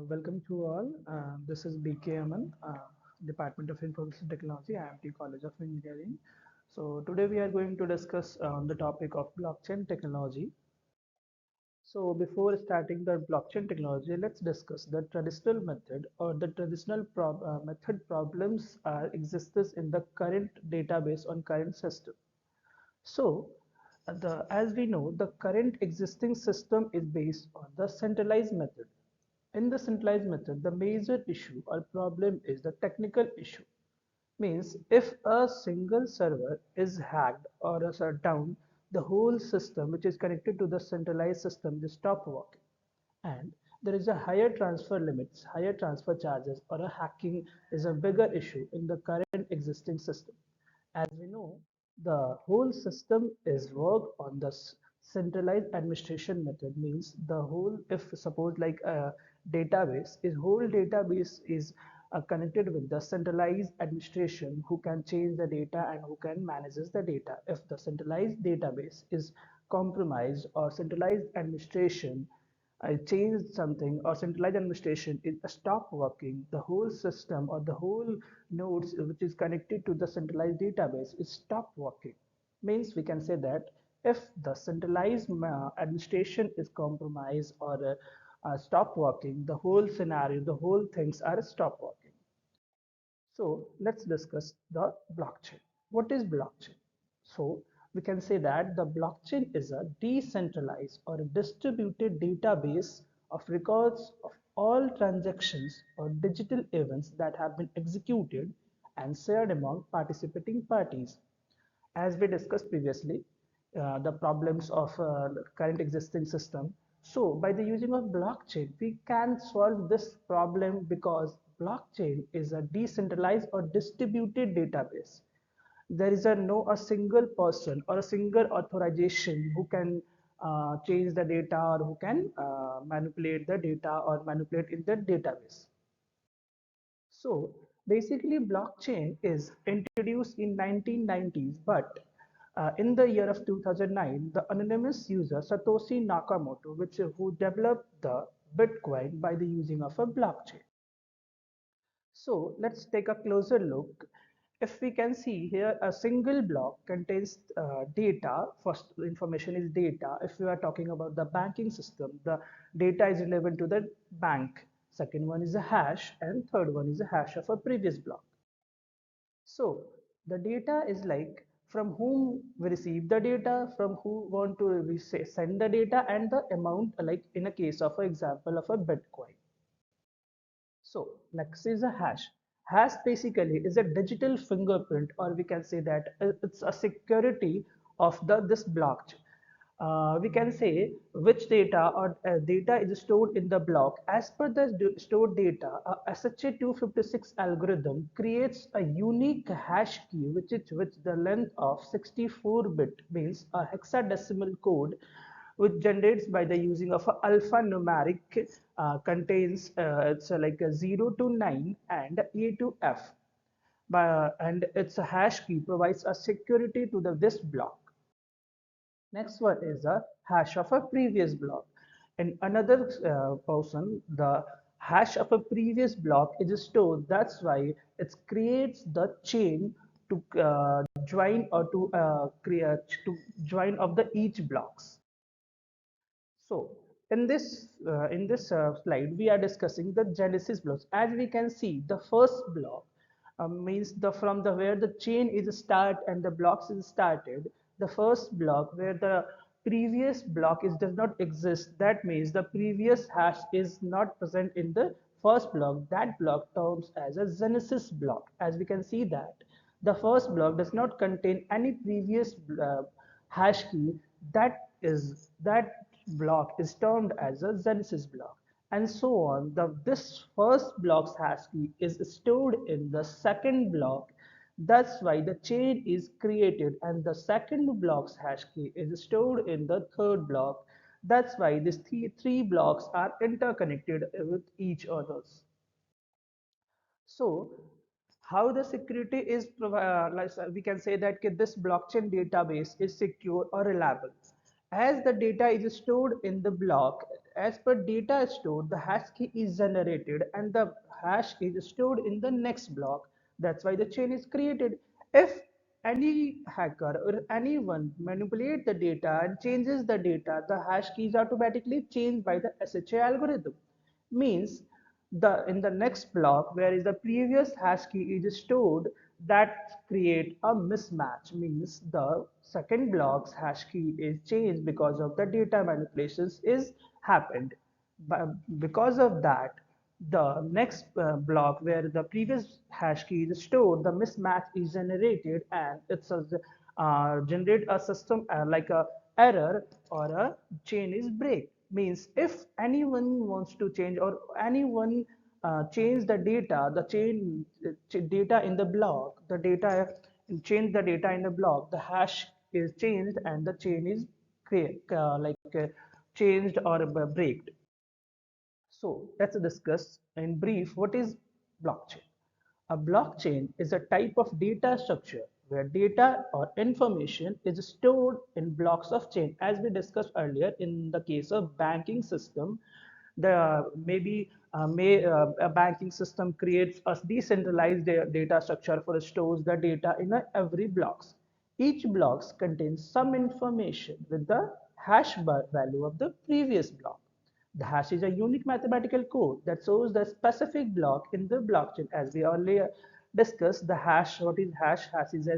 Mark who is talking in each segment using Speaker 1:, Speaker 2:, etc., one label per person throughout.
Speaker 1: Welcome to all. This is BK Aman, Department of Information Technology, IIMT College of Engineering. So today we are going to discuss the topic of blockchain technology. So before starting the blockchain technology, let's discuss the traditional method or the traditional method problems exists in the current database on current system. So, as we know, the current existing system is based on the centralized method. In the centralized method, the major issue or problem is the technical issue. Means if a single server is hacked or is down, the whole system which is connected to the centralized system will stop working. And there is a higher transfer limits, higher transfer charges, or a hacking is a bigger issue in the current existing system. As we know, the whole system is work on the centralized administration method. Means the whole, if suppose like a database, is whole database is connected with the centralized administration who can change the data and who can manages the data. If the centralized database is compromised or centralized administration I changed something or centralized administration is stop working, the whole system or the whole nodes which is connected to the centralized database is stop working. Means we can say that if the centralized administration is compromised or stop working, the whole scenario, the whole things are stop working. So let's discuss the blockchain. What is blockchain? So we can say that the blockchain is a decentralized or a distributed database of records of all transactions or digital events that have been executed and shared among participating parties. As we discussed previously, the problems of current existing system. So by the using of blockchain, we can solve this problem because blockchain is a decentralized or distributed database. There is a single person or a single authorization who can change the data or who can manipulate the data or manipulate in the database. So basically blockchain is introduced in 1990s, but in the year of 2009, the anonymous user Satoshi Nakamoto, who developed the Bitcoin by the using of a blockchain. So let's take a closer look. If we can see here, a single block contains data. First information is data. If we are talking about the banking system, the data is relevant to the bank. Second one is a hash, and third one is a hash of a previous block. So the data is like from whom we receive the data, from who want to we say send the data, and the amount, like in a case of an example of a Bitcoin. So next is a hash. Hash basically is a digital fingerprint, or we can say that it's a security of the this blockchain. We can say which data or data is stored in the block. As per the stored data, a SHA-256 algorithm creates a unique hash key, which the length of 64 bit means a hexadecimal code which generates by the using of a alphanumeric contains it's like a 0 to 9 and A to F and its a hash key provides a security to the this block. Next one is a hash of a previous block. In another person, the hash of a previous block is stored. That's why it creates the chain to join or to create to join of the each blocks. So in this slide, we are discussing the genesis blocks. As we can see, the first block means the from the where the chain is start and the blocks is started. The first block where the previous block is does not exist. That means the previous hash is not present in the first block. That block terms as a genesis block. As we can see that the first block does not contain any previous hash key. That block is termed as a genesis block, and so on. This first block's hash key is stored in the second block. That's why the chain is created, and the second block's hash key is stored in the third block. That's why these three blocks are interconnected with each others. So how the security is like we can say that this blockchain database is secure or reliable. As the data is stored in the block, as per data stored, the hash key is generated and the hash is stored in the next block. That's why the chain is created. If any hacker or anyone manipulate the data and changes the data, the hash key is automatically changed by the SHA algorithm. Means the in the next block where is the previous hash key is stored, that create a mismatch. Means the second block's hash key is changed because of the data manipulations is happened. But because of that, the next block where the previous hash key is stored, the mismatch is generated and it's a, generate a system like a error or a chain is break. Means if anyone wants to change or anyone change the data, the chain data in the block, the data change the data in the block, the hash is changed and the chain is changed or breaked. So let's discuss in brief what is blockchain. A blockchain is a type of data structure where data or information is stored in blocks of chain. As we discussed earlier, in the case of banking system, the maybe a banking system creates a decentralized data structure for stores the data in every blocks. Each blocks contains some information with the hash value of the previous block. The hash is a unique mathematical code that shows the specific block in the blockchain. As we earlier discussed, the hash, what is hash? Hash is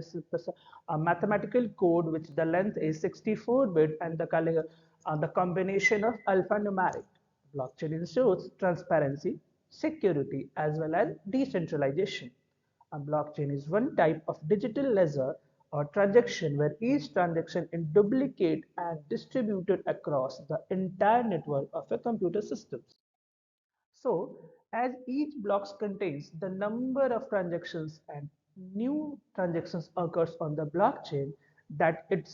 Speaker 1: a mathematical code which the length is 64-bit and the combination of alphanumeric. Blockchain ensures transparency, security, as well as decentralization. A blockchain is one type of digital ledger or transaction where each transaction is duplicate and distributed across the entire network of a computer system. So, as each block contains the number of transactions and new transactions occurs on the blockchain, that it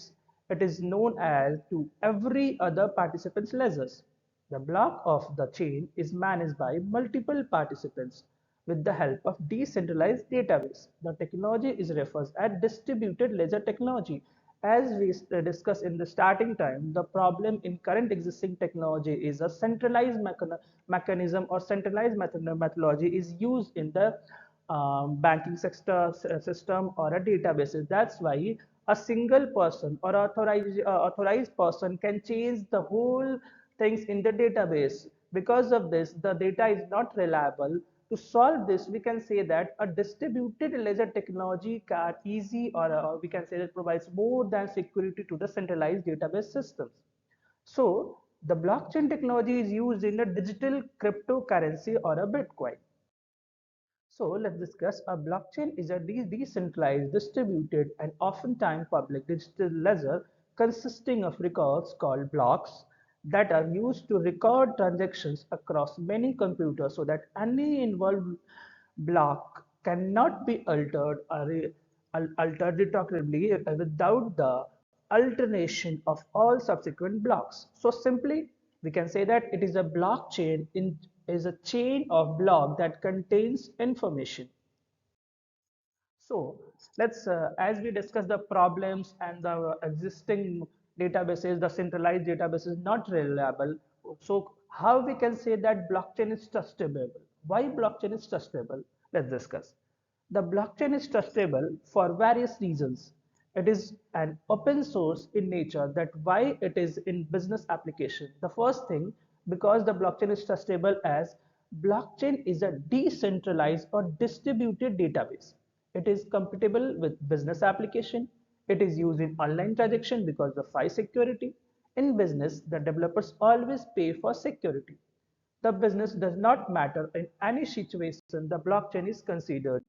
Speaker 1: is known as to every other participant's ledgers. The block of the chain is managed by multiple participants with the help of decentralized database. The technology is referred as distributed ledger technology. As we discussed in the starting time, the problem in current existing technology is a centralized mechanism or centralized methodology is used in the banking sector system or a databases. That's why a single person or authorized person can change the whole things in the database. Because of this, the data is not reliable. To solve this, we can say that a distributed ledger technology can easy or we can say that provides more than security to the centralized database systems. So the blockchain technology is used in a digital cryptocurrency or a Bitcoin. So let's discuss a blockchain is a decentralized, distributed, and oftentimes public digital ledger consisting of records called blocks that are used to record transactions across many computers so that any involved block cannot be altered or altered retroactively without the alternation of all subsequent blocks. So simply, we can say that it is a blockchain is a chain of block that contains information. So let's, as we discuss the problems and the existing databases, the centralized database is not reliable. So how we can say that blockchain is trustable? Why blockchain is trustable? Let's discuss. The blockchain is trustable for various reasons. It is an open source in nature. That why it is in business application. The first thing, because the blockchain is trustable as blockchain is a decentralized or distributed database. It is compatible with business application. It is used in online transaction because of high security. In business, the developers always pay for security. The business does not matter in any situation. The blockchain is considered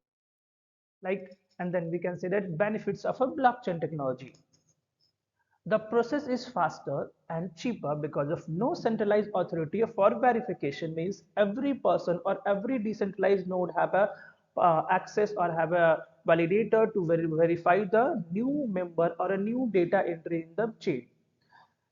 Speaker 1: like, and then we can say that benefits of a blockchain technology. The process is faster and cheaper because of no centralized authority for verification. Means every person or every decentralized node have a access or have a validator to verify the new member or a new data entry in the chain.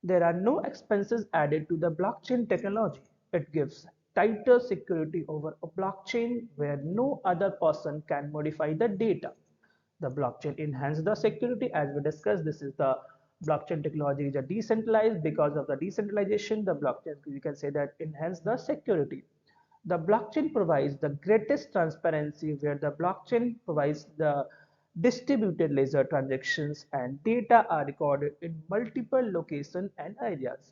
Speaker 1: There are no expenses added to the blockchain technology. It gives tighter security over a blockchain where no other person can modify the data. The blockchain enhances the security as we discussed. This is the blockchain technology is a decentralized. Because of the decentralization, the blockchain, you can say that, enhance the security. The blockchain provides the greatest transparency, where the blockchain provides the distributed ledger transactions and data are recorded in multiple locations and areas.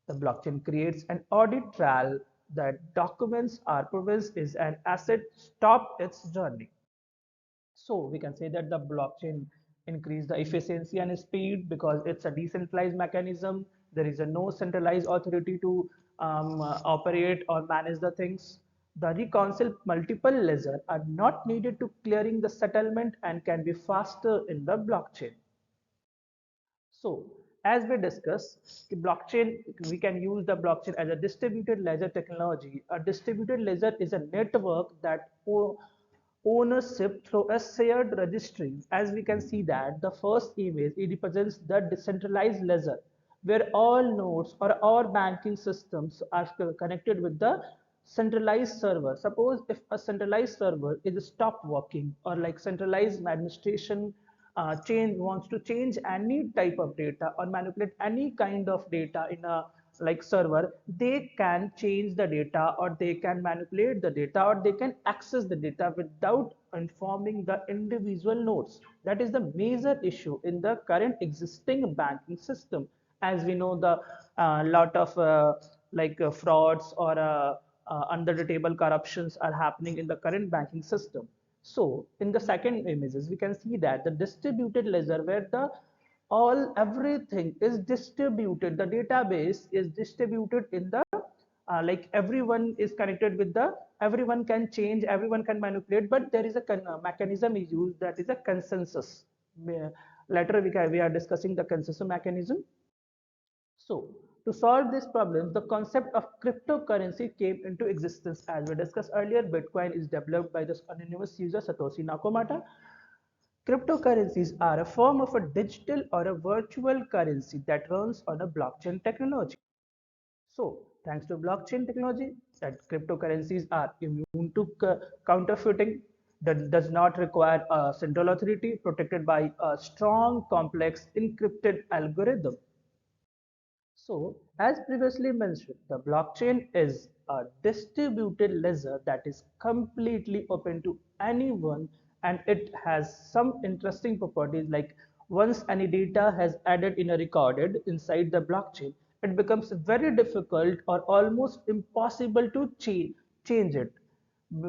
Speaker 1: The blockchain creates an audit trail that documents are proves is an asset stop its journey. So we can say that the blockchain increase the efficiency and speed because it's a decentralized mechanism. There is a no centralized authority to operate or manage the things. The reconcile multiple ledger are not needed to clearing the settlement and can be faster in the blockchain. So, as we discussed, the blockchain, we can use the blockchain as a distributed ledger technology. A distributed ledger is a network that ownership through a shared registry. As we can see that the first image, it represents the decentralized ledger, where all nodes or all banking systems are connected with the centralized server. Suppose if a centralized server is stopped working, or like centralized administration change wants to change any type of data or manipulate any kind of data in a like server, they can change the data or they can manipulate the data or they can access the data without informing the individual nodes. That is the major issue in the current existing banking system. As we know, the lot of frauds or under the table corruptions are happening in the current banking system. So in the second images, we can see that the distributed ledger, where the all everything is distributed, the database is distributed in the like everyone is connected with the, everyone can change, everyone can manipulate, but there is a mechanism is used, that is a consensus. Later we are discussing the consensus mechanism. So, to solve this problem, the concept of cryptocurrency came into existence. As we discussed earlier, Bitcoin is developed by this anonymous user Satoshi Nakamoto. Cryptocurrencies are a form of a digital or a virtual currency that runs on a blockchain technology. So, thanks to blockchain technology, that cryptocurrencies are immune to counterfeiting, that does not require a central authority, protected by a strong, complex, encrypted algorithm. So, as previously mentioned, the blockchain is a distributed ledger that is completely open to anyone, and it has some interesting properties like once any data has added in a recorded inside the blockchain, it becomes very difficult or almost impossible to change it.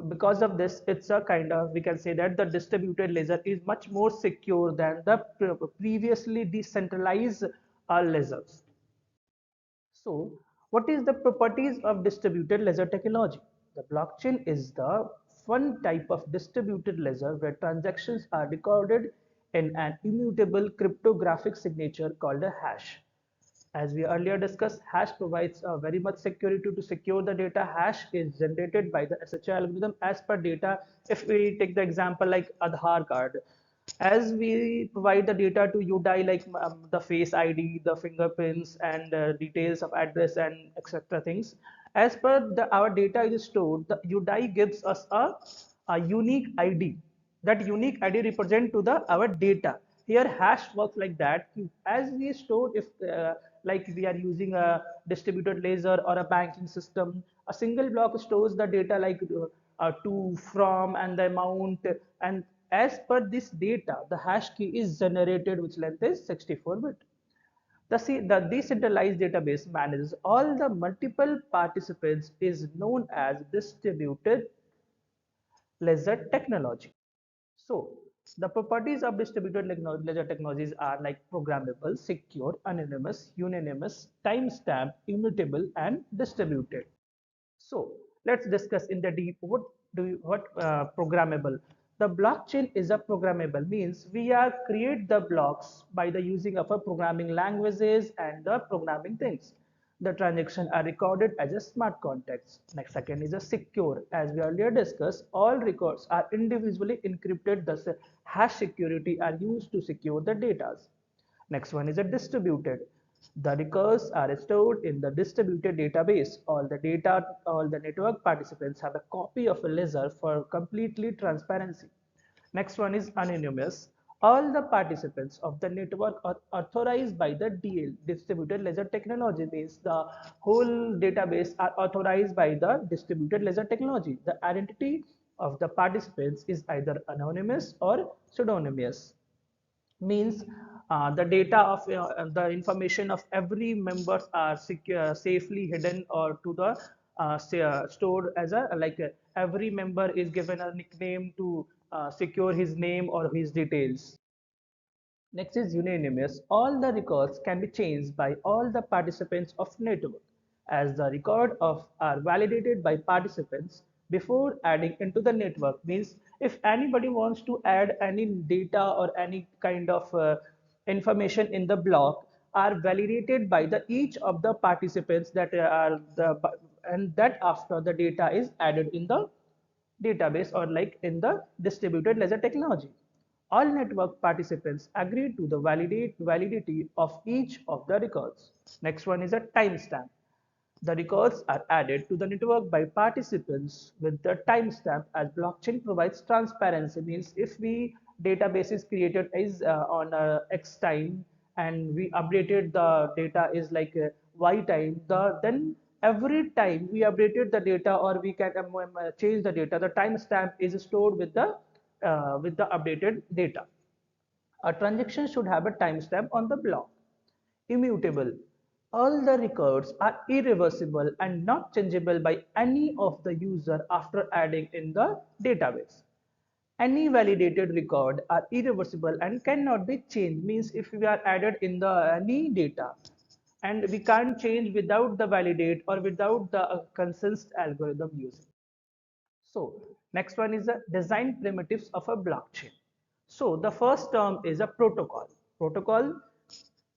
Speaker 1: Because of this, it's a kind of, we can say that the distributed ledger is much more secure than the previously decentralized ledgers. So, what is the properties of distributed ledger technology? The blockchain is the one type of distributed ledger where transactions are recorded in an immutable cryptographic signature called a hash. As we earlier discussed, hash provides very much security to secure the data. Hash is generated by the SHA algorithm as per data. If we take the example like Aadhaar card, as we provide the data to UDI like the face ID, the fingerprints, and details of address and etc. things. As per our data is stored, the UDI gives us a unique ID. That unique ID represent to the our data. Here hash works like that. As we store, if like we are using a distributed ledger or a banking system, a single block stores the data like to, from, and the amount. And as per this data, the hash key is generated, which length is 64-bit. The decentralized database manages all the multiple participants is known as distributed ledger technology. So, the properties of distributed ledger technologies are like programmable, secure, anonymous, unanimous, timestamp, immutable, and distributed. So let's discuss in the deep what programmable. The blockchain is a programmable, means we are create the blocks by the using of a programming languages and the programming things. The transactions are recorded as a smart contracts. Next second is a secure. As we earlier discussed, all records are individually encrypted. Thus, hash security are used to secure the data. Next one is a distributed. The records are stored in the distributed database. All the data, all the network participants have a copy of a ledger for completely transparency. Next one is anonymous. All the participants of the network are authorized by the DL, distributed ledger technology, means the whole database are authorized by the distributed ledger technology. The identity of the participants is either anonymous or pseudonymous, means the data of the information of every members are secure, safely hidden or to the stored as a like every member is given a nickname to secure his name or his details. Next is unanimous. All the records can be changed by all the participants of network, as the record of are validated by participants before adding into the network. Means if anybody wants to add any data or any kind of information in the block, are validated by the each of the participants that are the, and that after the data is added in the database or like in the distributed ledger technology. All network participants agree to the validity of each of the records. Next one is a timestamp. The records are added to the network by participants with the timestamp, as blockchain provides transparency. Means if we database is created is on X time and we updated the data is like Y time, then every time we updated the data or we can change the data, the timestamp is stored with the updated data. A transaction should have a timestamp on the block. Immutable. All the records are irreversible and not changeable by any of the user after adding in the database. Any validated record are irreversible and cannot be changed. Means if we are added in the any data and we can't change without the validate or without the consensus algorithm using. So next one is the design primitives of a blockchain. So the first term is a protocol. Protocol,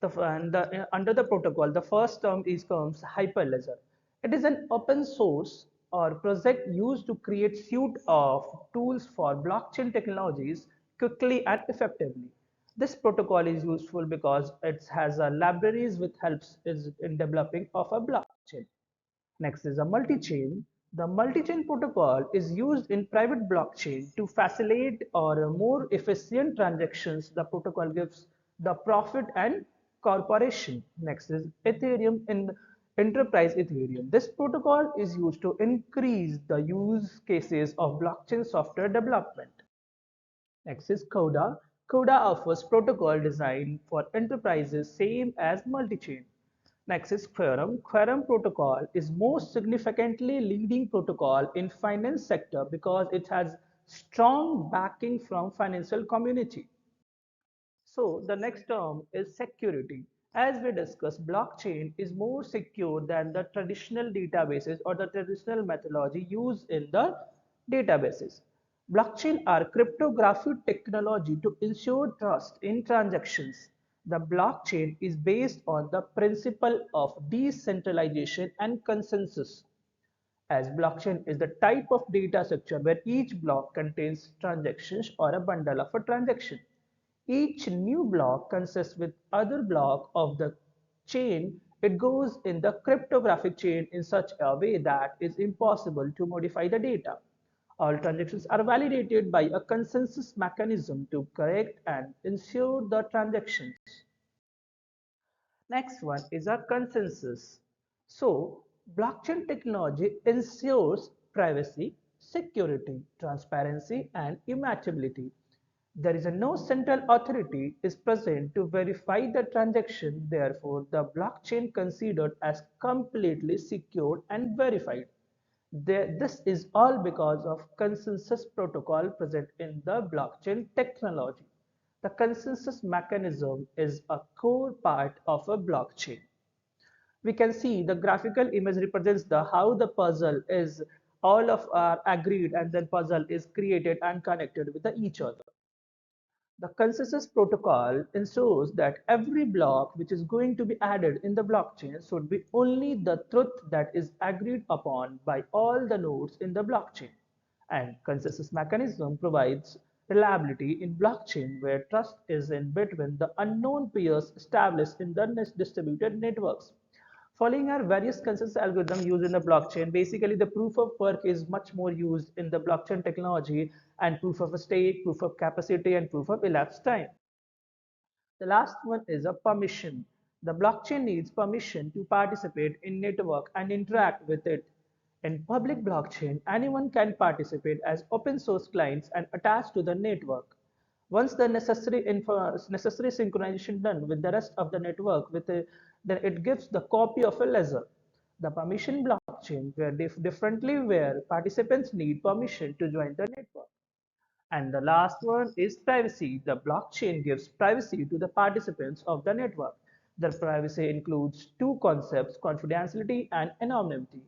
Speaker 1: under the protocol, the first term is comes Hyperledger. It is an open source or project used to create suite of tools for blockchain technologies quickly and effectively. This protocol is useful because it has a libraries which helps is in developing of a blockchain. Next is a multi-chain. The multi-chain protocol is used in private blockchain to facilitate or more efficient transactions. The protocol gives the profit and corporation. Next is Ethereum in enterprise Ethereum. This protocol is used to increase the use cases of blockchain software development. Next is Coda. Coda offers protocol design for enterprises same as multi-chain. Next is Quorum. Quorum protocol is most significantly leading protocol in finance sector because it has strong backing from financial community. So the next term is security. As we discussed, blockchain is more secure than the traditional databases or the traditional methodology used in the databases. Blockchain are cryptographic technology to ensure trust in transactions. The blockchain is based on the principle of decentralization and consensus, as blockchain is the type of data structure where each block contains transactions or a bundle of a transaction. Each new block consists with other block of the chain. It goes in the cryptographic chain in such a way that it is impossible to modify the data. All transactions are validated by a consensus mechanism to correct and ensure the transactions. Next one is a consensus. So, blockchain technology ensures privacy, security, transparency, and immutability. There is no central authority is present to verify the transaction. Therefore, the blockchain considered as completely secured and verified. This is all because of consensus protocol present in the blockchain technology. The consensus mechanism is a core part of a blockchain. We can see the graphical image represents the how the puzzle is all of are agreed and then puzzle is created and connected with each other. The consensus protocol ensures that every block which is going to be added in the blockchain should be only the truth that is agreed upon by all the nodes in the blockchain. And consensus mechanism provides reliability in blockchain where trust is in between the unknown peers established in the distributed networks. Following are various consensus algorithms used in the blockchain. Basically, the proof of work is much more used in the blockchain technology, and proof of stake, proof of capacity, and proof of elapsed time. The last one is a permission. The blockchain needs permission to participate in network and interact with it. In public blockchain, anyone can participate as open source clients and attach to the network. Once the necessary synchronization done with the rest of the network, then it gives the copy of a ledger. The permission blockchain, where differently where participants need permission to join the network. And the last one is privacy. The blockchain gives privacy to the participants of the network. The privacy includes two concepts, confidentiality and anonymity.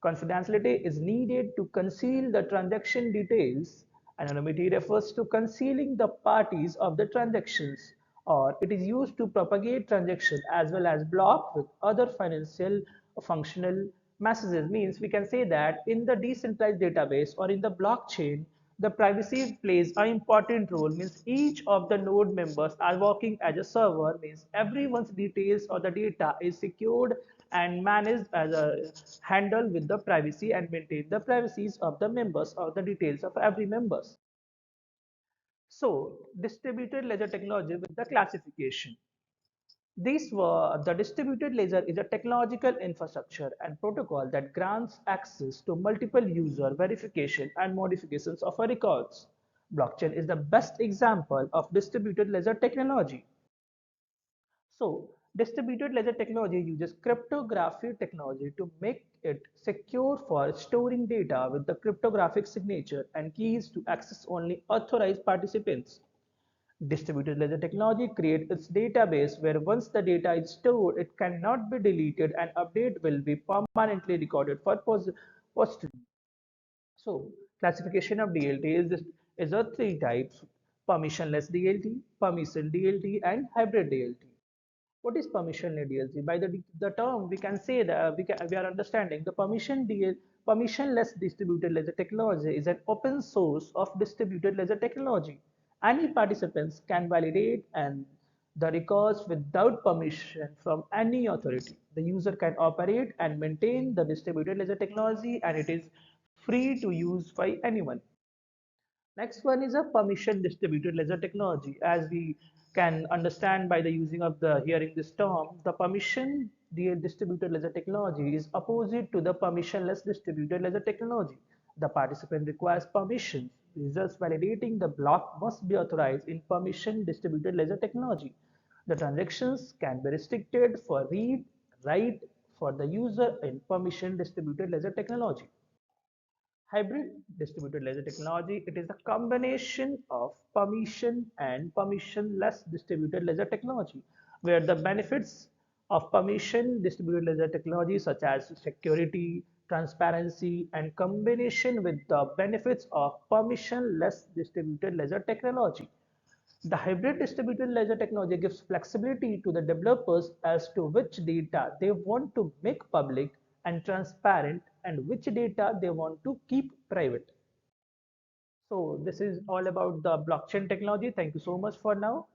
Speaker 1: Confidentiality is needed to conceal the transaction details. Anonymity refers to concealing the parties of the transactions, or it is used to propagate transactions as well as block with other financial functional messages. Means we can say that in the decentralized database or in the blockchain, the privacy plays an important role. Means each of the node members are working as a server. Means everyone's details or the data is secured and managed as a handle with the privacy and maintain the privacies of the members or the details of every members. So distributed ledger technology with the classification. These were the distributed ledger is a technological infrastructure and protocol that grants access to multiple user verification and modifications of a records. Blockchain is the best example of distributed ledger technology. So, distributed ledger technology uses cryptography technology to make it secure for storing data with the cryptographic signature and keys to access only authorized participants. Distributed ledger technology creates its database where once the data is stored, it cannot be deleted and update will be permanently recorded for posterity. So, classification of DLT is a three types: permissionless DLT, permission DLT, and hybrid DLT. What is permissionless DLT? By the term, we can say that we are understanding the permissionless distributed ledger technology is an open source of distributed ledger technology. Any participants can validate and the records without permission from any authority. The user can operate and maintain the distributed ledger technology, and it is free to use by anyone. Next one is a permission distributed ledger technology. As we can understand by the using of the hearing this term, the permission distributed ledger technology is opposite to the permissionless distributed ledger technology. The participant requires permissions. Results validating the block must be authorized in permission distributed ledger technology. The transactions can be restricted for read, write for the user in permission distributed ledger technology. Hybrid distributed ledger technology, it is a combination of permission and permissionless distributed ledger technology, where the benefits of permission distributed ledger technology such as security, transparency, and combination with the benefits of permissionless distributed ledger technology. The hybrid distributed ledger technology gives flexibility to the developers as to which data they want to make public and transparent and which data they want to keep private. So this is all about the blockchain technology. Thank you so much for now.